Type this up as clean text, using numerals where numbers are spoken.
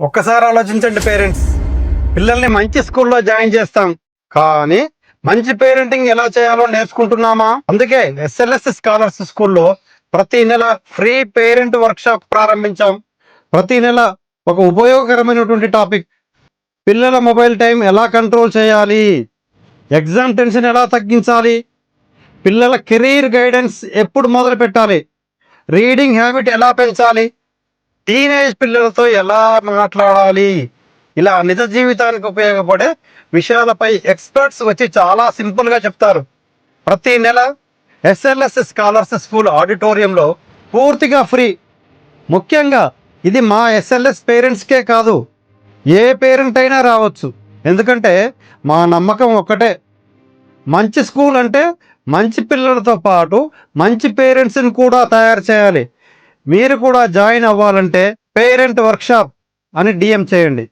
ఒక్కసారి ఆలోచించండి పేరెంట్స్. పిల్లల్ని మంచి స్కూల్లో జాయిన్ చేస్తాం, కానీ మంచి పేరెంటింగ్ ఎలా చేయాలో నేర్చుకుంటున్నామా? అందుకే ఎస్ఎల్ఎస్ స్కాలర్స్ స్కూల్లో ప్రతి నెల ఫ్రీ పేరెంట్ వర్క్షాప్ ప్రారంభించాం. ప్రతి నెల ఒక ఉపయోగకరమైనటువంటి టాపిక్. పిల్లల మొబైల్ టైం ఎలా కంట్రోల్ చేయాలి, ఎగ్జామ్ టెన్షన్ ఎలా తగ్గించాలి, పిల్లల కెరీర్ గైడెన్స్ ఎప్పుడు మొదలు పెట్టాలి, రీడింగ్ హ్యాబిట్ ఎలా పెంచాలి, టీనేజ్ పిల్లలతో ఎలా మాట్లాడాలి, ఇలా నిజ జీవితానికి ఉపయోగపడే విషయాలపై ఎక్స్పర్ట్స్ వచ్చి చాలా సింపుల్గా చెప్తారు. ప్రతి నెల ఎస్ఎల్ఎస్ స్కాలర్స్ స్కూల్ ఆడిటోరియంలో పూర్తిగా ఫ్రీ. ముఖ్యంగా ఇది మా ఎస్ఎల్ఎస్ పేరెంట్స్కే కాదు, ఏ పేరెంట్ అయినా రావచ్చు. ఎందుకంటే మా నమ్మకం ఒక్కటే, మంచి స్కూల్ అంటే మంచి పిల్లలతో పాటు మంచి పేరెంట్స్ని కూడా తయారు చేయాలి. మీరు కూడా జాయిన్ అవ్వాలంటే పేరెంట్ వర్క్షాప్ అని డిఎం చేయండి.